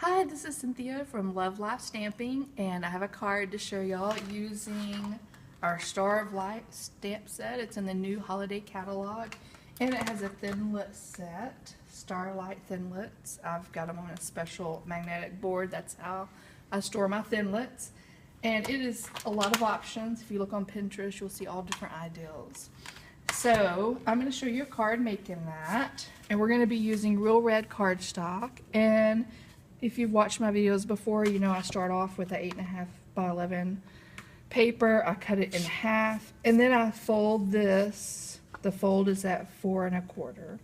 Hi, this is Cynthia from Love Life Stamping, and I have a card to show y'all using our Star of Light stamp set. It's in the new holiday catalog, and it has a Thinlit set, Starlight Thinlits. I've got them on a special magnetic board. That's how I store my Thinlits. And it is a lot of options. If you look on Pinterest, you'll see all different ideals. So I'm going to show you a card making that, and we're going to be using Real Red cardstock. And if you've watched my videos before, you know I start off with an 8.5 by 11 paper. I cut it in half, and then I fold this. The fold is at 4 1/4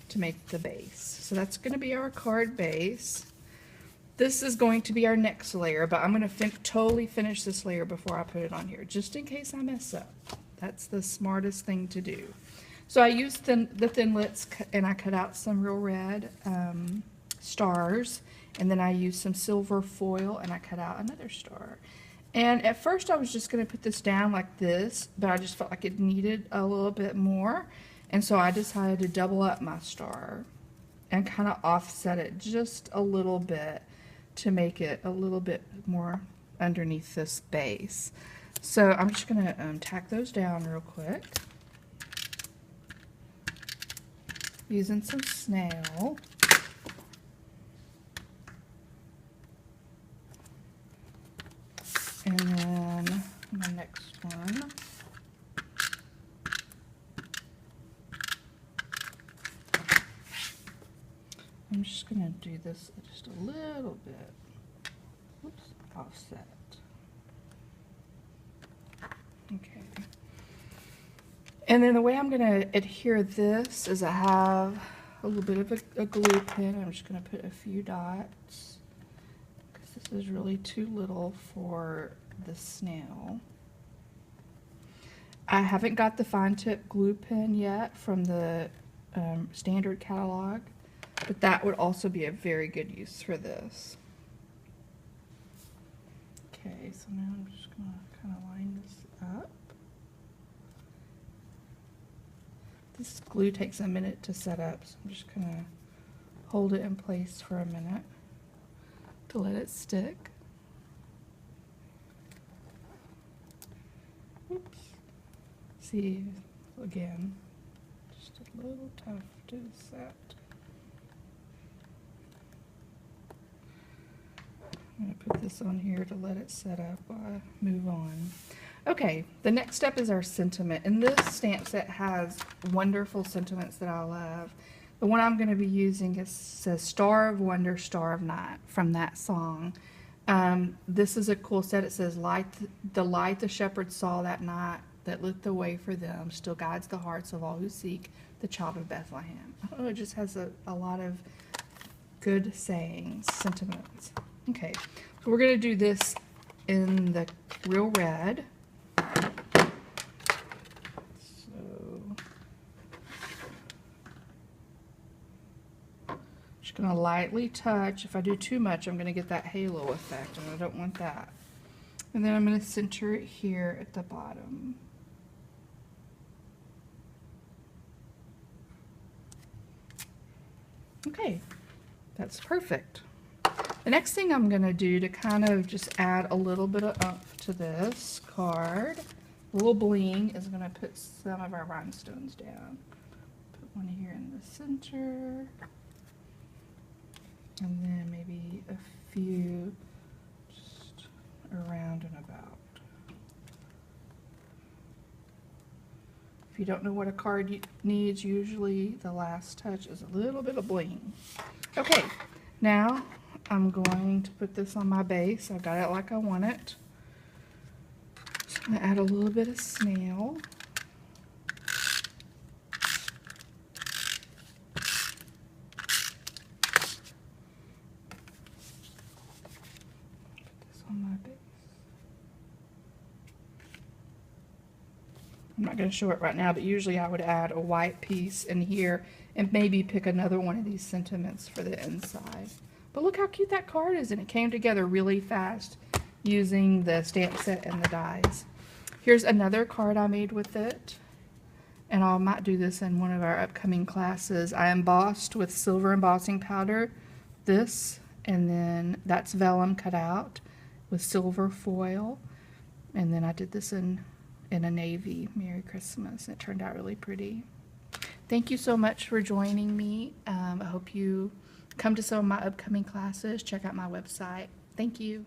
to make the base. So that's going to be our card base. This is going to be our next layer, but I'm going to totally finish this layer before I put it on here, just in case I mess up. That's the smartest thing to do. So I used the Thinlits, and I cut out some Real Red stars, and then I used some silver foil, and I cut out another star. And at first I was just going to put this down like this, but I just felt like it needed a little bit more, and so I decided to double up my star and kind of offset it just a little bit to make it a little bit more underneath this base. So I'm just going to tack those down real quick using some snail. And then my next one, I'm just going to do this just a little bit. Oops, offset. Okay. And then the way I'm going to adhere this is I have a little bit of a glue pen. I'm just going to put a few dots because this is really too little for the snail. I haven't got the fine tip glue pen yet from the standard catalog, but that would also be a very good use for this. Okay, so now I'm just going to kind of line this up. This glue takes a minute to set up, so I'm just going to hold it in place for a minute to let it stick. Oops. See, again, just a little tough to set. I'm going to put this on here to let it set up while I move on. Okay, the next step is our sentiment, and this stamp set has wonderful sentiments that I love. The one I'm going to be using says Star of Wonder, Star of Night from that song. This is a cool set. It says, the light the shepherd saw that night that lit the way for them still guides the hearts of all who seek the child of Bethlehem. Oh, it just has a lot of good sayings, sentiments. Okay, so we're going to do this in the Real Red. Just going to lightly touch. If I do too much, I'm going to get that halo effect, and I don't want that. And then I'm going to center it here at the bottom. Okay, that's perfect. The next thing I'm going to do to kind of just add a little bit of oomph to this card, a little bling, is going to put some of our rhinestones down. Put one here in the center. And then maybe a few just around and about. If you don't know what a card needs, usually the last touch is a little bit of bling. Okay, now I'm going to put this on my base. I've got it like I want it. Just going to add a little bit of snail. On my base. I'm not going to show it right now, but usually I would add a white piece in here and maybe pick another one of these sentiments for the inside. But look how cute that card is, and it came together really fast using the stamp set and the dies. Here's another card I made with it, and I might do this in one of our upcoming classes. I embossed with silver embossing powder this And then that's vellum cut out with silver foil. And then I did this in a navy. Merry Christmas. It turned out really pretty. Thank you so much for joining me. I hope you come to some of my upcoming classes. Check out my website. Thank you.